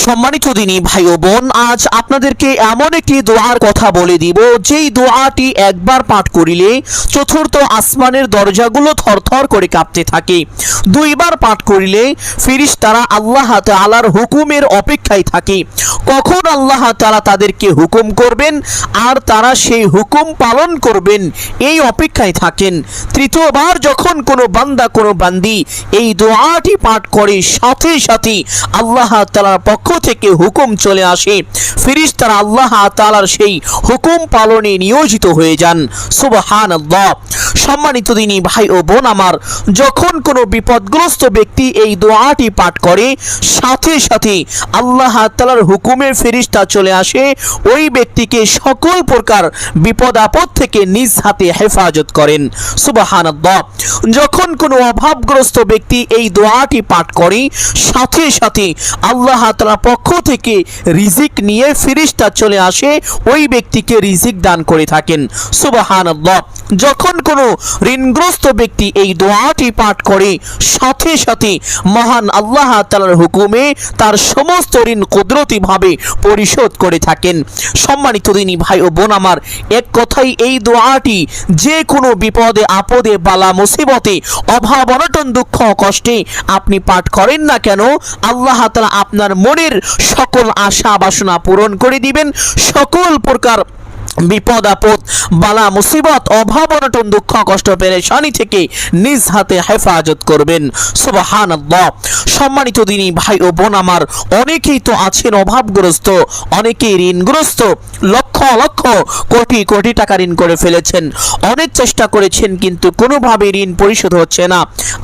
সম্মানিত দিনী ভাই ও বোন, আজ আপনাদেরকে এমন একটি দোয়ার কথা বলে দিব যেই দোয়াটি একবার পাঠ করিলে চতুর্থ আসমানের দরজাগুলো থরথর করে কাঁপতে থাকে। দুইবার পাঠ করিলে ফেরেশতারা আল্লাহ তাআলার হুকুমের অপেক্ষায় থাকে, কখন আল্লাহ তাআলা তাদেরকে হুকুম করবেন আর তারা সেই হুকুম পালন করবেন এই অপেক্ষায় থাকেন। তৃতীয়বার যখন কোনো বান্দা কোনো বান্দি এই দোয়াটি পাঠ করে সাথে সাথে আল্লাহ তাআলার পক্ষ থেকে হুকুম চলে আসে, ফেরেশতারা আল্লাহ তাআলার সেই হুকুম পালনে নিয়োজিত হয়ে যান। সুবহানাল্লাহ। সম্মানিত দিনী ভাই ও বোন আমার, যখন কোনো বিপদগ্রস্ত ব্যক্তি এই দোয়াটি পাঠ করে সাথে সাথে আল্লাহ তাআলার হুকুমের ফেরেশতা চলে আসে, ওই ব্যক্তিকে সকল প্রকার বিপদ আপদ থেকে নিজ হাতে হেফাজত করেন। সুবহানাল্লাহ। যখন কোনো অভাবগ্রস্ত ব্যক্তি এই দোয়াটি পাঠ করে সাথে সাথে আল্লাহ তাআলার পক্ষ থেকে রিজিক নিয়ে ফেরেশতা চলে আসে, ওই ব্যক্তিকে রিজিক দান করে থাকেন। সুবহানাল্লাহ। যখন কোনো ঋণগ্রস্ত ব্যক্তি এই দোয়াটি পাঠ করে সাথে সাথে মহান আল্লাহ তাআলার হুকুমে তার সমস্ত ঋণ কুদরতিভাবে পরিশোধ করে থাকেন। সম্মানিত দিনী ভাই ও বোন আমার, এক কথাই এই দোয়াটি যে কোনো বিপদে আপদে বালা মুসিবতে অভাব অনটন দুঃখ কষ্টে আপনি পাঠ করেন না কেন, আল্লাহ তাআলা আপনার মনের সকল আশা বাসনা পূরণ করে দিবেন, সকল প্রকার বিপদ আপদ বালা মুসিবত অভাব অনটন দুঃখ কষ্ট পেরেশানি থেকে নিজ হাতে হেফাজত করবেন। সুবহানাল্লাহ। সম্মানিত দিনী ভাই ও বোন আমার, অনেকেই তো আছেন অভাবগ্রস্ত, অনেকেই ঋণগ্রস্ত, লক্ষ লক্ষ কোটি কোটি টাকা ঋণ করে ফেলেছেন, অনেক চেষ্টা করেছেন কিন্তু কোনোভাবে ঋণ পরিশোধ হচ্ছে না।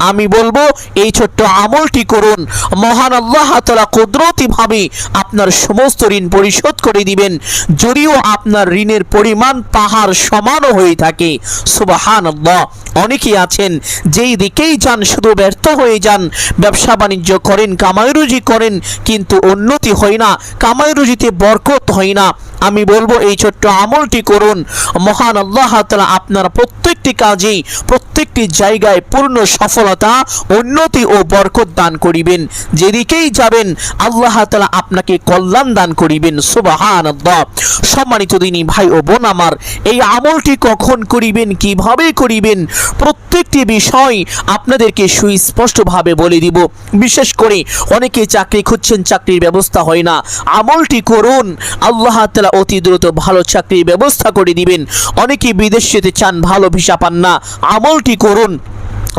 আমি বলবো এই ছোট্ট আমলটি করুন, মহান আল্লাহ তাআলা কুদরতিভাবে আপনার সমস্ত ঋণ পরিশোধ করে দিবেন, যদিও আপনার ঋণের পরিমাণ পাহাড় সমানও হয়ে থাকে। সুবহানাল্লাহ। অনেকেই আছেন যেই দিকেই যান শুধু ব্যর্থ হয়ে যান, ব্যবসা বাণিজ্য করেন, কামাই রুজি করেন, কিন্তু উন্নতি হয় না, কামাই রুজিতে বরকত হয় না। আমি বলবো এই ছোট্ট আমলটি করুন, মহান আল্লাহ তাআলা আপনার প্রত্যেকটি কাজে প্রত্যেকটি জায়গায় পূর্ণ সফলতা উন্নতি ও বরকত দান করিবেন। যেদিকেই যাবেন আল্লাহ তাআলা আপনাকে কল্যাণ দান করিবেন। সুবহানাল্লাহ। সম্মানিত দিনী ভাই ও বোন আমার, এই আমলটি কখন করিবেন, কিভাবে করিবেন, প্রত্যেকটি বিষয় আপনাদেরকে সুস্পষ্টভাবে বলে দিব। বিশেষ করে অনেকে চাকরি খুঁজছেন, চাকরির ব্যবস্থা হয় না, আমলটি করুন, আল্লাহ তাআলা অতি দ্রুত ভালো চাকরির ব্যবস্থা করে দিবেন। অনেকে বিদেশ যেতে চান, ভালো ভিসা পান না, আমলটি করুন,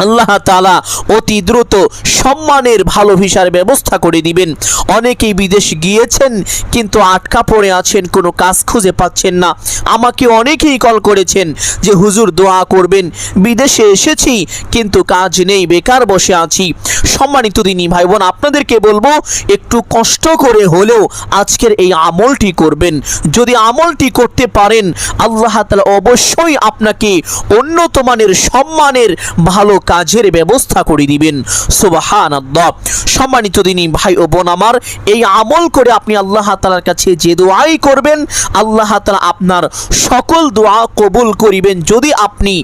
আল্লাহ তাআলা অতি দ্রুত সম্মানের ভালো ভিসার ব্যবস্থা করে দিবেন। অনেকেই বিদেশ গিয়েছেন কিন্তু আটকা পড়ে আছেন, কোনো কাজ খুঁজে পাচ্ছেন না। আমাকে অনেকেই কল করেছেন যে হুজুর দোয়া করবেন, বিদেশে এসেছি কিন্তু কাজ নেই, বেকার বসে আছি। সম্মানিত দিনী ভাই বোন, আপনাদেরকে বলবো একটু কষ্ট করে হলেও আজকের এই আমলটি করবেন। যদি আমলটি করতে পারেন আল্লাহ তাআলা অবশ্যই আপনাকে উন্নত মানের সম্মানের ভালো কাজের ব্যবস্থা করে দিবেন। সুবহানাল্লাহ। সম্মানিত দিনী ভাই ও বোন আমার, এই আমল করে আপনি আল্লাহ তাআলার কাছে যে দোয়াই করবেন আল্লাহ তাআলা আপনার সকল দোয়া কবুল করিবেন, যদি আপনি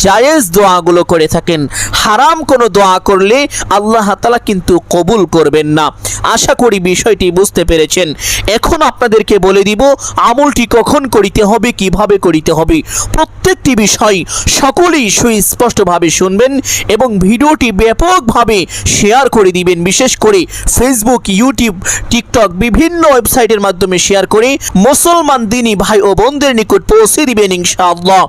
জায়েজ দোয়াগুলো করে থাকেন। হারাম কোনো দোয়া করলে আল্লাহ তাআলা কিন্তু কবুল করবেন না। আশা করি বিষয়টি বুঝতে পেরেছেন। এখন আপনাদেরকে বলে দিব আমলটি কখন করিতে হবে, কিভাবে করিতে হবে, প্রত্যেকটি বিষয় সকলেই সুস্পষ্টভাবে শুনবেন এবং ভিডিওটি ব্যাপকভাবে শেয়ার করে দিবেন। বিশেষ করে ফেসবুক, ইউটিউব, টিকটক বিভিন্ন ওয়েবসাইটের মাধ্যমে শেয়ার করে মুসলমান দিনী ভাই ও বোনদের নিকট পৌঁছে দিবেন ইনশাআল্লাহ।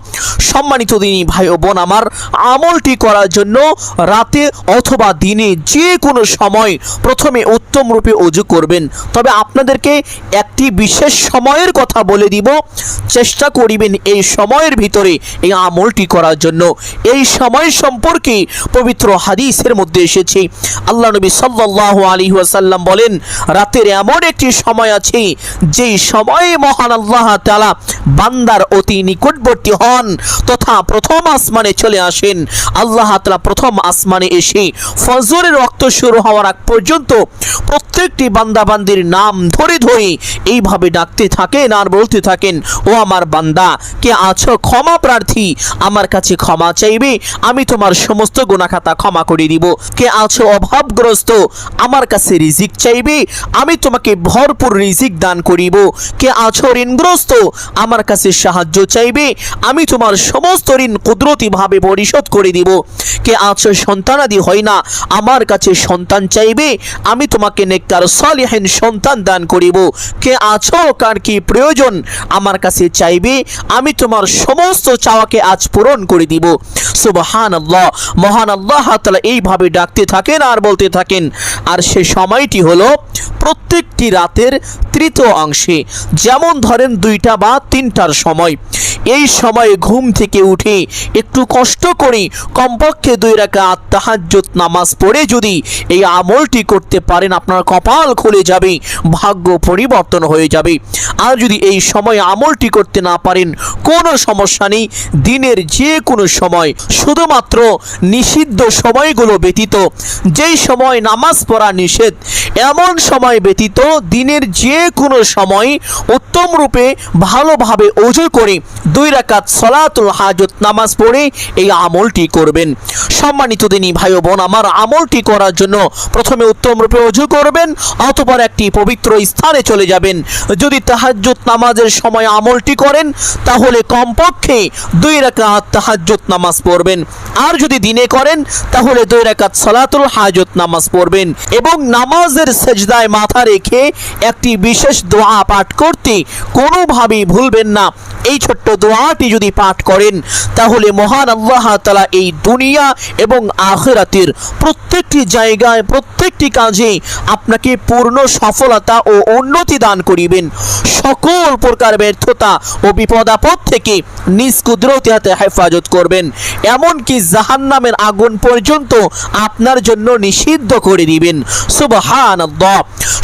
সম্মানিত দিনী ভাই ও বোন আমার, আমলটি করার জন্য রাতে অথবা দিনে যে কোনো সময় প্রথমে উত্তম রূপে ওযু করবেন। তবে আপনাদেরকে একটি বিশেষ সময়ের কথা বলে দিব, চেষ্টা করিবেন এই সময়ের ভিতরে এই আমলটি করার জন্য। এই সময় সম্পর্কে পবিত্র হাদিসের মধ্যে এসেছে, আল্লাহ নবী সাল্লাল্লাহু আলাইহি ওয়াসাল্লাম বলেন, রাতের এমন একটি সময় আছে যেই সময়ে মহান আল্লাহ তাআলা বান্দার অতি নিকটবর্তী হন তথা প্রথম আসমানে চলে আসেন। আল্লাহ তাআলা প্রথম আসমানে এসে ফজরের ওয়াক্ত শুরু হওয়ার আগ পর্যন্ত প্রত্যেক প্রত্যেকটি বান্দাবান্দির নাম ধরে ধরে এইভাবে ডাকতে থাকেন আর বলতে থাকেন, ও আমার বান্দা, কে আছো ক্ষমা প্রার্থী, আমার কাছে ক্ষমা চাইবে, আমি তোমার সমস্ত গুনাহ খাতা ক্ষমা করে দিব। কে আছো অভাবগ্রস্ত, আমার কাছে রিজিক চাইবে, আমি তোমাকে ভরপুর রিজিক দান করিব। কে আছো ঋণগ্রস্ত, আমার কাছে সাহায্য চাইবে, আমি তোমার সমস্ত ঋণ কুদরতিভাবে পরিশোধ করে দিব। কে আছো সন্তানাদি হয় না, আমার কাছে সন্তান চাইবে, আমি তোমাকে নেককার সালিহিন সন্তান দান করিব। কে আছো কার কি প্রয়োজন, আমার কাছে চাইবে, আমি তোমার সমস্ত চাওয়াকে আজ পূরণ করে দিব। সুবহানাল্লাহ, মহান আল্লাহ তাআলা এইভাবে ডাকতে থাকেন আর বলতে থাকেন। আর সে সময়টি হলো প্রত্যেকটি রাতের তৃতীয় অংশে, যেমন ধরেন 2টা বা 3টার সময়। এই সময়ে ঘুম থেকে উঠে একটু কষ্ট করে কমপক্ষে 2 রাকাত তাহাজ্জুদ নামাজ পড়ে যদি এই আমলটি করতে পারেন, আপনার কপাল খুলে যাবে, ভাগ্য পরিবর্তন হয়ে যাবে। আর যদি এই সময় আমলটি করতে না পারেন, কোনো সমস্যা নেই, দিনের যে কোনো সময়, শুধুমাত্র নিষিদ্ধ সময়গুলো ব্যতীত, যেই সময় নামাজ পড়া নিষেধ এমন সময় ব্যতীত দিনের যে কোনো সময় উত্তম রূপে ভালোভাবে ওযু করে 2 রাকাত সালাতুল হাজত নামাজ পড়ে এই আমলটি করবেন। সম্মানিত দিনী ভাই ও বোন আমার, আমলটি করার জন্য প্রথমে উত্তম রূপে ওযু করবেন, অতঃপর একটি পবিত্র স্থানে চলে যাবেন। যদি তাহাজ্জুদ নামাজের সময় আমলটি করেন তাহলে কমপক্ষে 2 রাকাত তাহাজ্জুদ নামাজ পড়বেন। আর যদি দিনে করেন তাহলে 2 রাকাত সালাতুল হাজত নামাজ পড়বেন এবং নামাজের সেজদায় মাথা রেখে একটি বিশেষ দোয়া পাঠ করতে কোনোভাবেই ভুলবেন না। এই ছোট্ট দোয়াটি যদি পাঠ করেন তাহলে মহান আল্লাহ তাআলা এই দুনিয়া এবং আখিরাতের প্রত্যেকটি জায়গায় প্রত্যেকটি কাজে আপনাকে পূর্ণ সফলতা ও উন্নতি দান করিবেন। সকল প্রকার ব্যর্থতা ও বিপদ আপদ থেকে নিজ কুদরতি হাতে হেফাজত করবেন, এমনকি জাহান্নামের আগুন পর্যন্ত আপনার জন্য নিষিদ্ধ করে দিবেন। সুবহানাল্লাহ।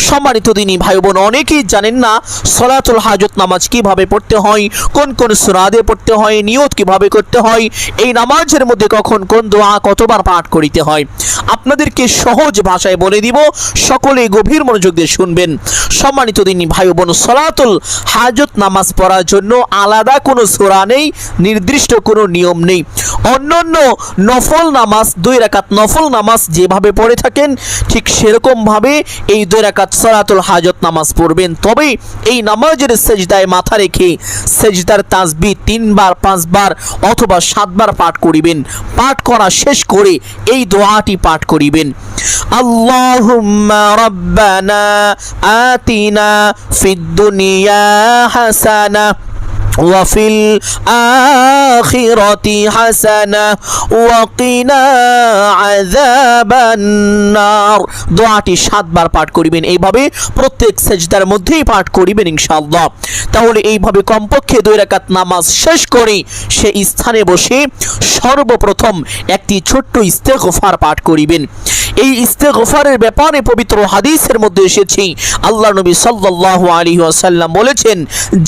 সম্মানিত দিনী ভাই বোন, অনেকেই জানেন না সালাতুল হাজত নামাজ কিভাবে পড়তে হয়, কোন কোন সূরা দিয়ে পড়তে হয়, নিয়ত কিভাবে করতে হয়, এই নামাজের মধ্যে কখন কোন দোয়া কতবার পাঠ করিতে হয়। আপনাদেরকে সহজ ভাষায় বলে দিব, সকলে গভীর মনোযোগ দিয়ে শুনবেন। সম্মানিত দিনী ভাই বোন, সালাতুল হাজত নামাজ পড়ার জন্য আলাদা কোনো সূরা নেই, নির্দিষ্ট কোনো নিয়ম নেই। অন্যান্য নফল নামাজ 2 রাকাত নফল নামাজ যেভাবে পড়ে থাকেন ঠিক সেরকম ভাবে এই 2 রাকাত সালাতুল হাজত নামাজ পড়বেন। তবে এই নামাজের সেজদায় মাথা রেখে সেজদার তাসবিহ 3 বার 5 বার অথবা 7 বার পাঠ করিবেন। পাঠ করা শেষ করে এই দোয়াটি পাঠ করিবেন, আল্লাহুম্মা রাব্বানা আতিনা ফিদ দুনিয়া হাসানা وفي الآخرة حسنة وقنا عذاب النار। দোয়াটি 7 বার পাঠ করিবেন। এইভাবে প্রত্যেক সেজদার মধ্যেই পাঠ করিবেন ইনশাআল্লাহ। তাহলে এইভাবে কমপক্ষে 2 রাকাত নামাজ শেষ করে সেই স্থানে বসে সর্বপ্রথম একটি ছোট্ট ইস্তেগফার পাঠ করিবেন। এই ইস্তেগফারের ব্যাপারে পবিত্র হাদিসের মধ্যে এসেছে, আল্লাহ নবী সাল্লাল্লাহু আলাইহি ওয়াসাল্লাম বলেছেন,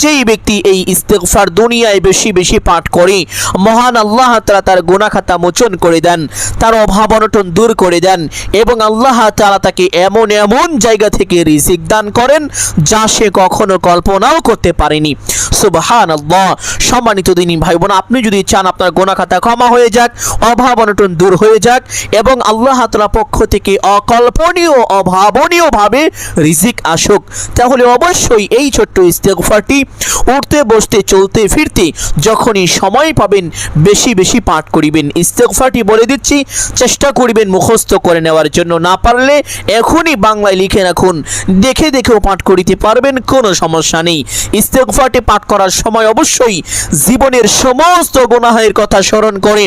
যেই ব্যক্তি এই ইস্তেগফার দুনিয়ায় বেশি বেশি পাঠ করে মহান আল্লাহ তাআলা তার গুনাহ খাতা মোচন করে দেন, তার অভাব অনটন দূর করে দেন এবং আল্লাহ তাআলা তাকে এমন এমন জায়গা থেকে রিজিক দান করেন যা সে কখনো কল্পনাও করতে পারেনি। সুবহানাল্লাহ। সম্মানিত দিনী ভাই বোন, আপনি যদি চান আপনার গুনাহ খাতা ক্ষমা হয়ে যাক, অভাব অনটন দূর হয়ে যাক এবং আল্লাহ তাআলা পক্ষ থেকে অকল্পনীয় অভাবনীয়ভাবে রিজিক আসুক, তাহলে অবশ্যই এই ছোট্ট ইস্তেগফারটি উঠতে বসতে চলতে ফিরতে যখনই সময় পাবেন বেশি বেশি পাঠ করিবেন। ইস্তেগফারটি বলে দিচ্ছি, চেষ্টা করিবেন মুখস্থ করে নেওয়ার জন্য, না পারলে এখনই বাংলায় লিখে রাখুন, দেখে দেখেও পাঠ করিতে পারবেন, কোনো সমস্যা নেই। ইস্তেগফারটি পাঠ করার সময় অবশ্যই জীবনের সমস্ত গুনাহের কথা স্মরণ করে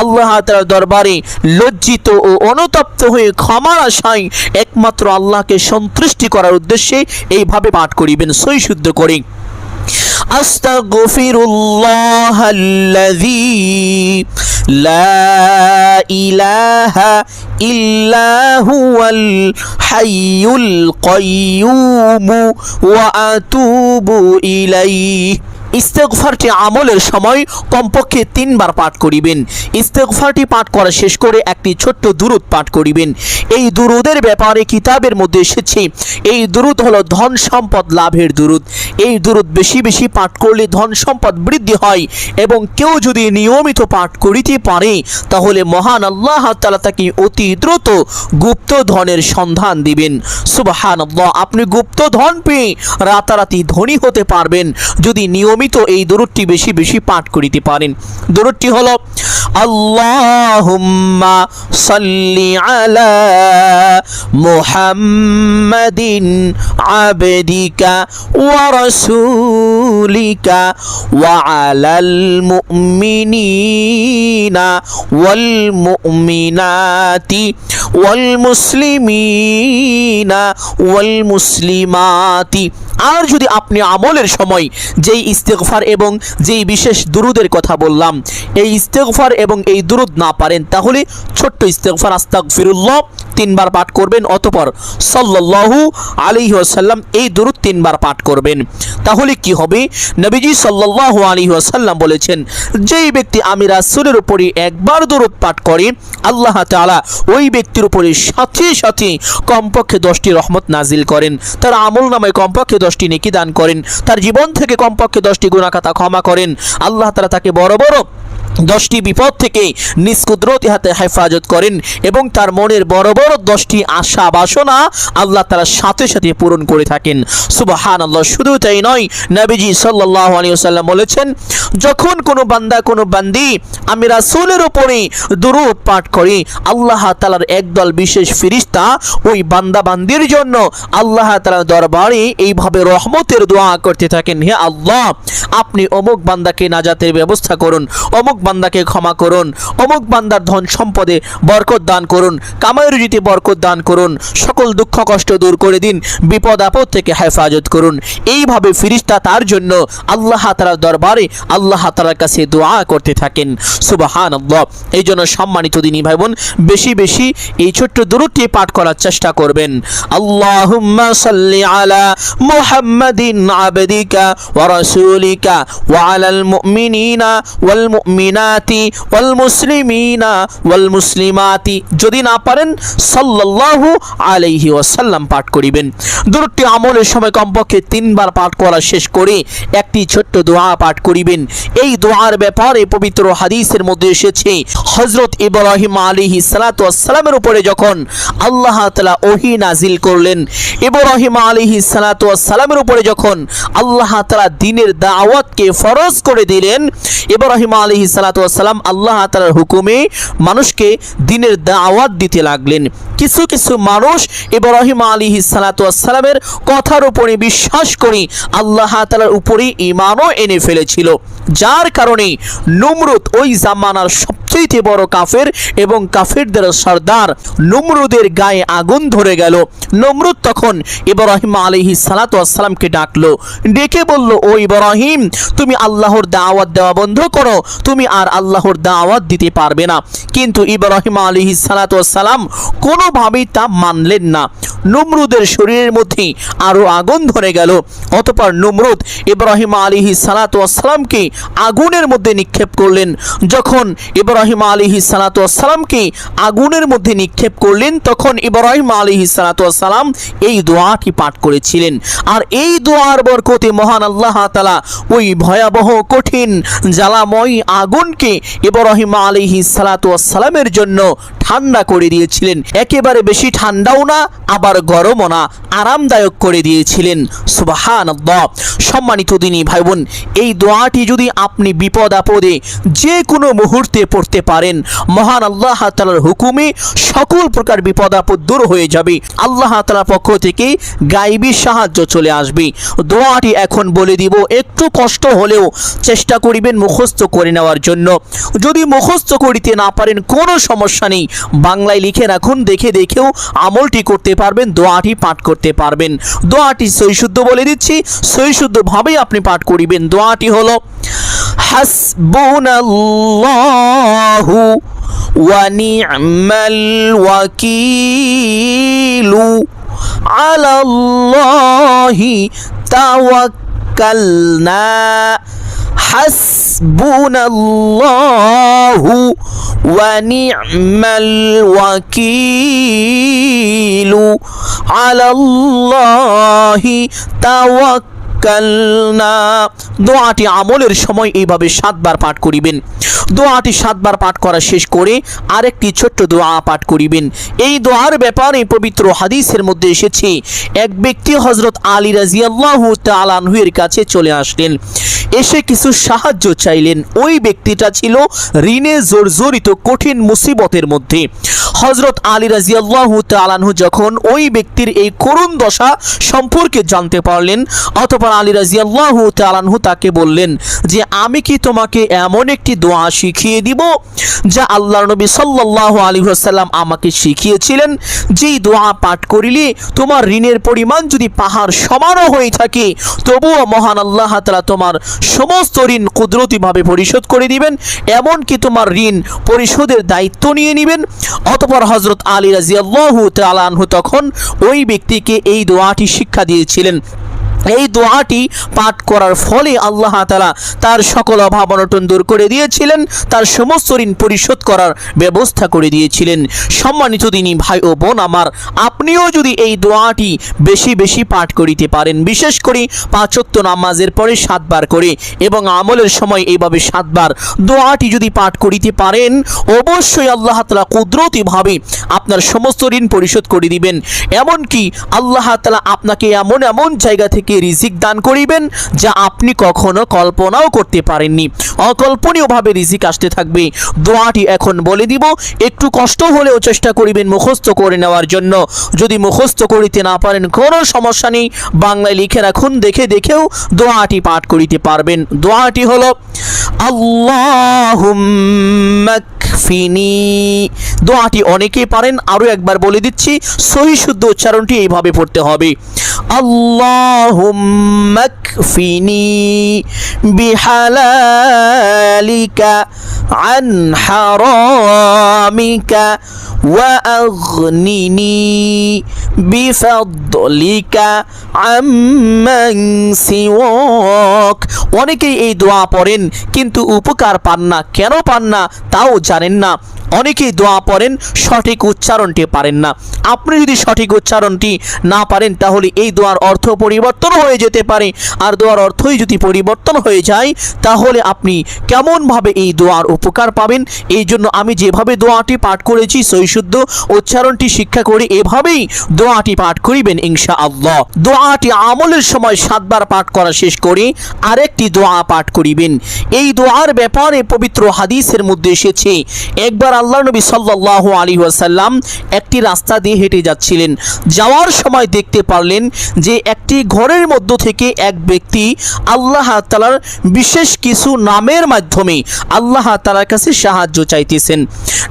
আল্লাহ তাআলার দরবারে লজ্জিত ও অনুতপ্ত হয়ে ক্ষমার আশায় একমাত্র আল্লাহকে সন্তুষ্টি করার উদ্দেশ্যে এইভাবে পাঠ করিবেন সই শুদ্ধ করে। আস্তাগফিরুল্লাহাল্লাযী লা ইলাহা ইল্লা হুয়াল হাইয়ুল কাইয়্যুম ওয়া আতুবু ইলাইহি ইস্তেগফারটি আমলের সময় কমপক্ষে 3 বার পাঠ করিবেন। ইস্তেগফারটি পাঠ করা শেষ করে একটি ছোট্ট দুরূদ পাঠ করিবেন। এই দুরূদের ব্যাপারে কিতাবের মধ্যে এসেছে, এই দুরূদ হলো ধন সম্পদ লাভের দুরূদ। এই দুরূদ বেশি বেশি পাঠ করলে ধন সম্পদ বৃদ্ধি হয় এবং কেউ যদি নিয়মিত পাঠ করিতে পারে তাহলে মহান আল্লাহ তাআলা তাকে অতি দ্রুত গুপ্ত ধনের সন্ধান দিবেন। সুবহানাল্লাহ, আপনি গুপ্ত ধন পেয়ে রাতারাতি ধনী হতে পারবেন যদি নিয়মিত এই দুরূদটি বেশি বেশি পাঠ করিতে পারেন। দুরূদটি হলো আল্লাহুম্মা সাল্লি আলা মুহাম্মাদিন আবদিকা ওয়া রাসূলিকা ওয়া আলাল মুমিনিনা ওয়াল মুমিনাতি ওয়াল মুসলিমিনা ওয়াল মুসলিমাতি। আর যদি আপনি আমলের সময় যেই ইস্তেগফার এবং যেই বিশেষ দুরূদের কথা বললাম এই ইস্তেগফার এবং এই দুরূদ না পারেন তাহলে ছোট্ট ইস্তেগফার আস্তাগফিরুল্লাহ 3 বার পাঠ করবেন, অতঃপর সাল্লাল্লাহু আলাইহি ওয়াসাল্লাম এই দুরূদ 3 বার পাঠ করবেন। তাহলে কি হবে? নবীজি সাল্লাল্লাহু আলাইহি ওয়াসাল্লাম বলেছেন, যেই ব্যক্তি আমি রাসূলের উপরে একবার দুরূদ পাঠ করে আল্লাহ তাআলা ওই ব্যক্তির উপরে সাথে সাথে কমপক্ষে 10টি রহমত নাজিল করেন, তার আমলনামায় কমপক্ষে 10টি নেকি দান করেন, তার জীবন থেকে কমপক্ষে 10টি গুনাহ খাতা ক্ষমা করেন। আল্লাহ তাআলা তাকে বড় বড় 10টি বিপদ থেকে নিজ কুদরতি হাতে হেফাজত করেন এবং তার মনের বড় বড় 10টি আশা বাসনা আল্লাহ তাআলা সাথে সাথে পূরণ করে থাকেন। সুবহানাল্লাহ, শুধু তাই নয়, নবীজি সাল্লাল্লাহু আলাইহি ওয়াসাল্লাম বলেছেন, যখন কোনো বান্দা কোনো বান্দি আমি রাসূলের উপরে দুরূদ পাঠ করি আল্লাহ তাআলার একদল বিশেষ ফেরেশতা ওই বান্দা বান্দির জন্য আল্লাহ তাআলার দরবারে এইভাবে রহমতের দোয়া করতে থাকেন, হে আল্লাহ আপনি অমুক বান্দাকে নাজাতের ব্যবস্থা করুন, অমুক বান্দাকে ক্ষমা করুন, অমুক বান্দার ধন সম্পদে বরকত দান করুন, কামাই রুজিতে বরকত দান করুন, সকল দুঃখ কষ্ট দূর করে দিন, বিপদ আপদ থেকে হেফাজত করুন। এইভাবে ফেরেশতা তার জন্য আল্লাহ তাআলার দরবারে আল্লাহ তাআলার কাছে দোয়া করতে থাকেন। সুবহানাল্লাহ, এই জন্য সম্মানিত দিনী ভাই বোন বেশি বেশি এই ছোট্ট দুরূদটি পাঠ করার চেষ্টা করবেন। আল্লাহুম্মা সাল্লি আলা মুহাম্মাদিন আবদিকা ওয়া রাসূলিকা ওয়া আলাল মুমিনিনা ওয়াল মুমিনাতি ওয়াল মুসলিমিনা ওয়াল মুসলিমাতি। যদি না পারেন সাল্লাল্লাহু আলাইহি ওয়াসাল্লাম পাঠ করিবেন। দুরূদটি আমলের সময় কমপক্ষে 3 বার পাঠ করা শেষ করে একটি ছোট্ট দোয়া পাঠ করিবেন। এই দোয়ার ব্যাপারে পবিত্র হাদিসের মধ্যে এসেছে, হযরত ইব্রাহিম আলাইহিস সালাতু ওয়াস সালামের উপরে যখন আল্লাহ তাআলা ওহী নাজিল করলেন, ইব্রাহিম আলাইহিস সালাতু ওয়াস সালামের উপরে যখন আল্লাহ তাআলা দ্বীনের দাওয়াতকে ফরজ করে দিলেন, ইব্রাহিম আলাইহিস সালাতু ওয়াস সালাম আল্লাহ তাআলার হুকুমে মানুষকে দ্বীনের দাওয়াত দিতে লাগলেন। কিছু কিছু মানুষ ইব্রাহিম আলাইহিস সালাতু ওয়াস সালামের কথার উপরে বিশ্বাস করে আল্লাহ তাআলার উপরে ঈমানও এনে ফেলেছিল, যার কারণে নমরুদ ওই জামানার সবচেয়ে বড় কাফের এবং কাফেরদের সর্দার নমরুদের গায়ে আগুন ধরে গেল। নমরুদ তখন ইব্রাহিম আলাইহিস সালাতু ওয়াস সালামকে ডাকলো, ডেকে বলল, ও ইব্রাহিম তুমি আল্লাহর দাওয়াত দেওয়া বন্ধ করো, তুমি আর আল্লাহর দাওয়াত দিতে পারবে না। কিন্তু ইব্রাহিম আলাইহিস সালাতু ওয়াস সালাম কোনোভাবেই তা মানলেন না। নমরুদের শরীরের মধ্যে আরো আগুন ধরে গেল। অতঃপর নমরুদ ইব্রাহিম আলাইহিস সালাতু ওয়াস সালামকে আগুনের মধ্যে নিক্ষেপ করলেন। যখন ইব্রাহিম আলাইহিস সালাতু ওয়াস সালামকে আগুনের মধ্যে নিক্ষেপ করলেন তখন ইব্রাহিম আলাইহিস সালাতু ওয়াস সালাম এই দোয়াটি পাঠ করেছিলেন। আর এই দোয়ার বরকতে মহান আল্লাহ তাআলা ওই ভয়াবহ কঠিন জ্বালাময় আগুনকে ইব্রাহিম আলাইহিস সালাতু ওয়াস সালামের জন্য ঠান্ডা করে দিয়েছিলেন। একেবারে বেশি ঠান্ডাও না আবার গরমও না, আরামদায়ক করে দিয়েছিলেন। সুবহানাল্লাহ, সম্মানিত দিনী ভাই বোন এই দোয়াটি যদি আপনি বিপদ আপদে যে কোনো মুহূর্তে পড়তে পারেন মহান আল্লাহ তাআলার হুকুমে সকল প্রকার বিপদ আপদ দূর হয়ে যাবে। আল্লাহ তাআলার পক্ষ থেকে গায়বী সাহায্য চলে আসবে। দোয়াটি এখন বলে দিব, একটু কষ্ট হলেও চেষ্টা করিবেন মুখস্থ করে নেওয়ার জন্য। যদি মুখস্থ করিতে না পারেন কোনো সমস্যা নেই, বাংলায় লিখে রাখুন, দেখে দেখেও আমলটি করতে পারবেন, দোয়াটি পাঠ করতে পারবেন। দোয়াটি সহিশুদ্ধ বলে দিচ্ছি, সহিশুদ্ধভাবেই আপনি পাঠ করিবেন। দোয়াটি হলো হাসবুনাল্লাহু ওয়া নি'মাল ওয়াকিলু আলাল্লাহি তাওয়াক্কালনা হাসবুনাল্লাহু ওয়া নি'মাল ওয়াকিলু আলাল্লাহি তাওয়াক্কালনা। দোয়াটি আমলের সময় এইভাবে 7 বার পাঠ করিবেন। দোয়াটি 7 বার পাঠ করা শেষ করে আরেকটি ছোট্ট দোয়া পাঠ করিবেন। এই দোয়ার ব্যাপারে পবিত্র হাদিসের মধ্যে এসেছে, এক ব্যক্তি হযরত আলী রাদিয়াল্লাহু তাআলা আনহু এর কাছে চলে আসলেন, এসে কিছু সাহায্য চাইলেন। ওই ব্যক্তিটা ছিল ঋণে জর্জরিত কঠিন মুসিবতের মধ্যে। হযরত আলী রাদিয়াল্লাহু তাআলা আনহু যখন ওই ব্যক্তির এই করুণ দশা সম্পর্কে জানতে পারলেন, অতঃপর আলী রাদিয়াল্লাহু তাআলা আনহু তাকে বললেন যে আমি কি তোমাকে এমন একটি দোয়া শিখিয়ে দিব যা আল্লাহর নবী সাল্লাল্লাহু আলাইহি ওয়াসাল্লাম আমাকে শিখিয়েছিলেন, যেই দোয়া পাঠ করিলে তোমার ঋণের পরিমাণ যদি পাহাড় সমানও হয়ে থাকে তবুও মহান আল্লাহ তাআলা তোমার সমস্ত ঋণ কুদরতিভাবে পরিশোধ করে দিবেন, এমনকি তোমার ঋণ পরিশোধের দায়িত্ব নিয়ে নেবেন। অতঃপর হযরত আলী রাদিয়াল্লাহু তাআলা আনহু তখন ওই ব্যক্তিকে এই দোয়াটি শিক্ষা দিয়েছিলেন। এই দোয়াটি পাঠ করার ফলে আল্লাহ তাআলা তার সকল অভাব অনটন দূর করে দিয়েছিলেন, তার সমস্ত ঋণ পরিশোধ করার ব্যবস্থা করে দিয়েছিলেন। সম্মানিত দিনী ভাই ও বোন আমার, আপনিও যদি এই দোয়াটি বেশি বেশি পাঠ করিতে পারেন, বিশেষ করে 5 ওয়াক্ত নামাজের পরে 7 বার করে এবং আমলের সময় এইভাবে 7 বার দোয়াটি যদি পাঠ করিতে পারেন, অবশ্যই আল্লাহ তাআলা কুদরতিভাবে আপনার সমস্ত ঋণ পরিশোধ করে দিবেন। এমনকি আল্লাহ তাআলা আপনাকে এমন এমন জায়গা থেকে রিজিক দান করিবেন যা আপনি কখনো কল্পনাও করতে পারেননি। অকল্পনীয়ভাবে রিজিক আসতে থাকবে। দোয়াটি এখন বলে দিব, একটু কষ্ট হলেও চেষ্টা করিবেন মুখস্থ করে নেওয়ার জন্য। যদি মুখস্থ করিতে না পারেন কোনো সমস্যা নেই, বাংলায় লিখে রাখুন, দেখে দেখেও দোয়াটি পাঠ করিতে পারবেন। দোয়াটি হলো আল্লাহুম্মা কফিনি। দোয়াটি অনেকেই পারেন, আরও একবার বলে দিচ্ছি, সহি শুদ্ধ উচ্চারণটি এইভাবে পড়তে হবে, আল্লাহুম্মা কফিনি বিহালালিকা আন হারামিকা ওয়া আগনিনি বিফাদলিকা আম্মান সিওয়াক। অনেকেই এই দোয়া পড়েন কিন্তু উপকার পান না। কেন পান না তাও জানেন না। অনেকেই দোয়া পড়েন, সঠিক উচ্চারণটি পারেন না। আপনি যদি সঠিক উচ্চারণটি না পারেন তাহলে এই দোয়ার অর্থ পরিবর্তন হয়ে যেতে পারে। আর দোয়ার অর্থই যদি পরিবর্তন হয়ে যায় তাহলে আপনি কেমনভাবে এই দোয়ার উপকার পাবেন? এই জন্য আমি যেভাবে দোয়াটি পাঠ করেছি সহিশুদ্ধ উচ্চারণটি শিক্ষা করে এভাবেই দোয়াটি পাঠ করিবেন ইনশাআল্লাহ। দোয়াটি আমলের সময় 7 বার পাঠ করা শেষ করে আরেকটি দোয়া পাঠ করিবেন। এই দোয়ার ব্যাপারে পবিত্র হাদিসের মধ্যে এসেছে, একবার আল্লাহর নবী সাল্লাল্লাহু আলাইহি ওয়াসাল্লাম একটি রাস্তা দিয়ে হেঁটে যাচ্ছিলেন। যাওয়ার সময় দেখতে পারলেন যে একটি ঘরের মধ্য থেকে এক ব্যক্তি আল্লাহ তাআলার বিশেষ কিছু নামের মাধ্যমে আল্লাহ তাআলার কাছে সাহায্য চাইতেছেন।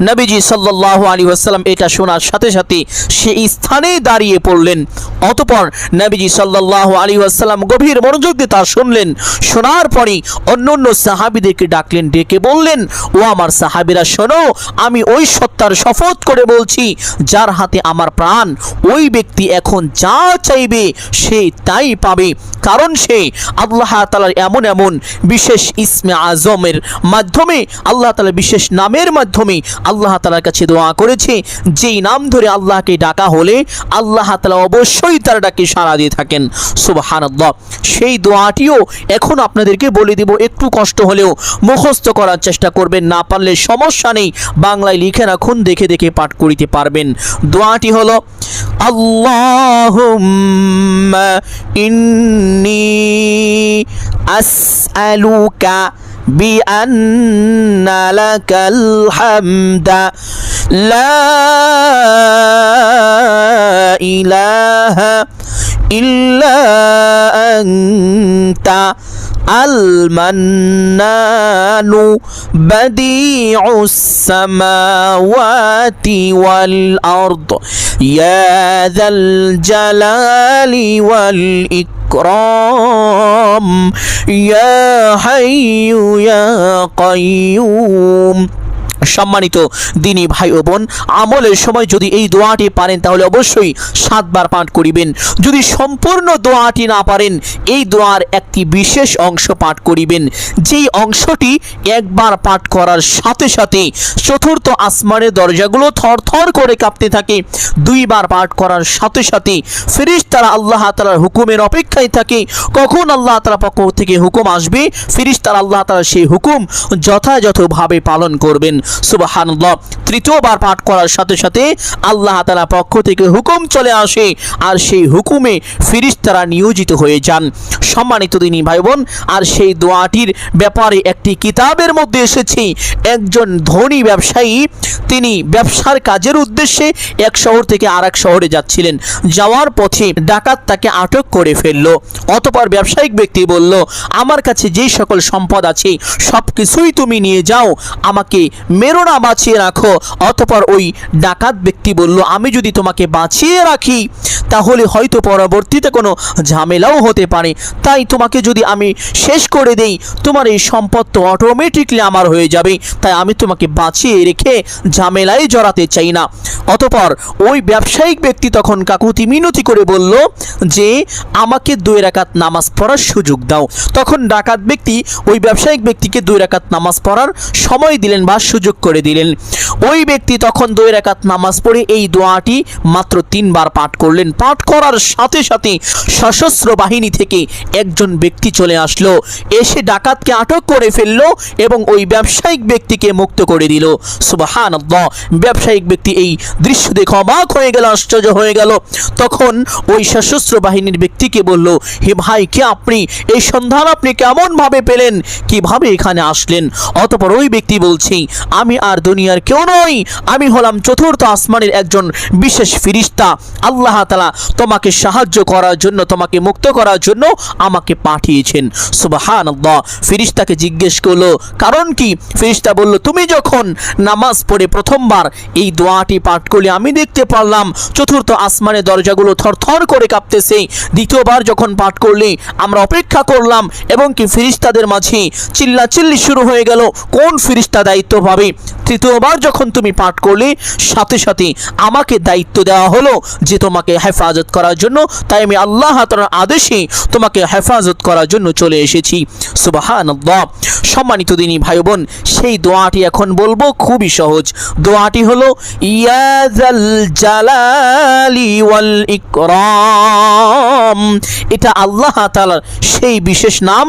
নবীজি সাল্লাল্লাহু আলাইহি ওয়াসাল্লাম এটা শোনার সাথে সাথে সেই স্থানে দাঁড়িয়ে পড়লেন। অতঃপর নবীজি সাল্লাল্লাহু আলাইহি ওয়াসাল্লাম গভীর মনোযোগ দিয়ে তা শুনলেন। শোনার পরে অন্যান্য সাহাবীদেরকে ডাকলেন, ডেকে বললেন, ও আমার সাহাবীরা শোনো, আমি ওই সত্তার শপথ করে বলছি যার হাতে আমার প্রাণ, ওই ব্যক্তি এখন যা চাইবে সে তাই পাবে। কারণ সে আল্লাহ তাআলার এমন এমন বিশেষ ইসমে আজমের মাধ্যমে, আল্লাহ তাআলার বিশেষ নামের মাধ্যমে আল্লাহ তাআলার কাছে দোয়া করেছে, যেই নাম ধরে আল্লাহকে ডাকা হলে আল্লাহ তাআলা অবশ্যই তার ডাকে সাড়া দিয়ে থাকেন। সুবহানাল্লাহ। সেই দোয়াটিও এখন আপনাদেরকে বলে দিব, একটু কষ্ট হলেও মুখস্থ করার চেষ্টা করবেন, না পারলে সমস্যা নেই, বাংলায় লিখে রাখুন, দেখে দেখে পাঠ করিতে পারবেন। দোয়াটি হলো আল্লাহুম্মা ইন্নী আসআলুকা বিআন্না লাকাল হামদা লা ইলাহা ইল্লা আনতা আল মান্নানু বাদিউস সামাওয়াতি ওয়াল আরদ ইয়া যাল জালালি ওয়াল ইকরাম ইয়া হাইয়্যু ইয়া কাইয়্যুম সম্মানিত দিনী ভাই ও বোন, আমলের সময় যদি এই দোয়াটি পারেন তাহলে অবশ্যই 7 বার পাঠ করিবেন। যদি সম্পূর্ণ দোয়াটি না পারেন, এই দোয়ার একটি বিশেষ অংশ পাঠ করিবেন, যেই অংশটি একবার পাঠ করার সাথে সাথে চতুর্থ আসমানের দরজাগুলো থরথর করে কাঁপতে থাকে। 2 বার পাঠ করার সাথে সাথে ফেরেশতারা আল্লাহ তাআলার হুকুমের অপেক্ষায় থাকে, কখন আল্লাহ তাআলার পক্ষ থেকে হুকুম আসবে, ফেরেশতারা আল্লাহ তাআলার সেই হুকুম যথাযথভাবে পালন করবেন। সুবহানাল্লাহ। 3য় বার পাঠ করার সাথে সাথে আল্লাহ তাআলার পক্ষ থেকে হুকুম চলে আসে, আর সেই হুকুমে ফেরেশতারা নিয়োজিত হয়ে যান। সম্মানিত দিনী ভাই বোন, আর সেই দোয়াটির ব্যাপারে একটি কিতাবের মধ্যে এসেছে, একজন ধনী ব্যবসায়ী তিনি ব্যবসার কাজের উদ্দেশ্যে এক শহর থেকে আরেক শহরে যাচ্ছিলেন। যাওয়ার পথে ডাকাত তাকে আটক করে ফেলল। অতঃপর ব্যবসায়িক ব্যক্তি বলল, আমার কাছে যেই সকল সম্পদ আছে সব কিছুই তুমি নিয়ে যাও, আমাকে মেরো না, বাঁচিয়ে রাখো। অতঃপর ওই ডাকাত ব্যক্তি বলল, আমি যদি তোমাকে বাঁচিয়ে রাখি তাহলে হয়তো পরবর্তীতে কোনো ঝামেলাও হতে পারে, তাই তোমাকে যদি আমি শেষ করে দেই তোমার এই সম্পদ তো অটোমেটিকলি আমার হয়ে যাবে, তাই আমি তোমাকে বাঁচিয়ে রেখে ঝামেলায় জড়াতে চাই না। অতঃপর ওই ব্যবসায়িক ব্যক্তি তখন কাকুতি মিনতি করে বলল যে আমাকে 2 রাকাত নামাজ পড়ার সুযোগ দাও। তখন ডাকাত ব্যক্তি ওই ব্যবসায়িক ব্যক্তিকে 2 রাকাত নামাজ পড়ার সময় দিলেন বা সুযোগ করে দিলেন। ওই ব্যক্তি তখন 2 রাকাত নামাজ পড়ে এই দোয়াটি মাত্র 3 বার পাঠ করলেন। পাঠ করার সাথে সাথে সশস্ত্র বাহিনী থেকে একজন ব্যক্তি চলে আসলো, এসে ডাকাতকে আটক করে ফেললো এবং ওই ব্যবসায়িক ব্যক্তিকে মুক্ত করে দিল। সুবহানাল্লাহ। ব্যবসায়িক ব্যক্তি এই দৃশ্য দেখে অবাক হয়ে গেল, আশ্চর্য হয়ে গেল। তখন ওই সশস্ত্র বাহিনীর ব্যক্তিকে বলল, হে ভাই, কে আপনি? এই সন্ধান আপনি কেমন ভাবে পেলেন? কিভাবে এখানে আসলেন? অতঃপর ওই ব্যক্তি বলছে, আমি আর দুনিয়ার কেউ নই, আমি হলাম চতুর্থ আসমানের একজন বিশেষ ফেরেশতা। আল্লাহ তাআলা তোমাকে সাহায্য করার জন্য, তোমাকে মুক্ত করার জন্য আমাকে পাঠিয়েছেন। সুবহানাল্লাহ। ফেরেশতাকে জিজ্ঞেস করলো, কারণ কি? ফেরেশতা বলল, তুমি যখন নামাজ পড়ে প্রথমবার এই দোয়াটি পাঠ করলে আমি দেখতে পারলাম চতুর্থ আসমানের দরজাগুলো থরথর করে কাঁপতেছে। দ্বিতীয়বার যখন পাঠ করলে আমরা অপেক্ষা করলাম এবং কি ফেরেশতাদের মাঝে চিল্লাচিল্লি শুরু হয়ে গেল, কোন ফেরেশতা দায়িত্ব পাবে। তৃতীয়বার যখন তুমি পাঠ করলে সাথে সাথে আমাকে দায়িত্ব দেওয়া হলো যে তোমাকে হেফাজত করার জন্য, তাই আমি আল্লাহ তাআলার আদেশে তোমাকে হেফাজত করার জন্য চলে এসেছি। সুবহানাল্লাহ। সম্মানিত দিনী ভাই বোন, সেই দোয়াটি এখন বলবো, খুবই সহজ। দোয়াটি হলো ইয়া যাল জালালি ওয়াল ইকরাম। এটা আল্লাহ তাআলার সেই বিশেষ নাম,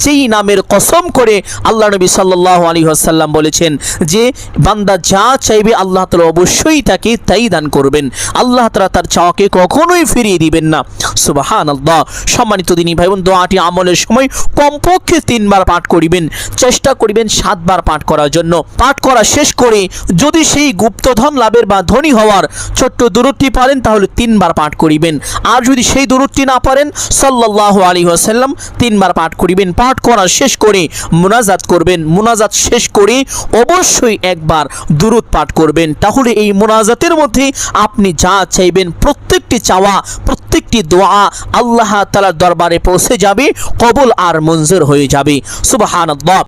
যেই নামের কসম করে আল্লাহ নবী সাল্লাল্লাহু আলাইহি ওয়াসাল্লাম বলেছেন যে বান্দা যা চাইবে আল্লাহ তাআলা অবশ্যই তাকে তাই দান করবেন। আল্লাহ তাআলা তার চাওয়াকে কখনোই ফিরিয়ে দিবেন না। সুবহানাল্লাহ। সম্মানিত দিনী ভাই বোন, দোয়াটি আমলের সময় কমপক্ষে 3 বার পাঠ করিবেন, চেষ্টা করিবেন 7 বার পাঠ করার জন্য। পাঠ করা শেষ করে যদি সেই গুপ্তধন লাভের বা ধনী হওয়ার ছোট্ট দরুদটি পারেন তাহলে 3 বার পাঠ করিবেন। আর যদি সেই দরুদটি না পারেন, সাল্লাল্লাহু আলাইহি ওয়াসাল্লাম 3 বার পাঠ করিবেন। পাঠ করা শেষ করে মুনাজাত করবেন। মুনাজাত শেষ করে অবশ্যই একবার দুরুদ পাঠ করবেন। তাহলে এই মুনাজাতের মধ্যে আপনি যা চাইবেন প্রত্যেকটি চাওয়া, প্রত্যেকটি দোয়া আল্লাহ তাআলার দরবারে পৌঁছে যাবে, কবুল আর মঞ্জুর হয়ে যাবে। সুবহানাল্লাহ।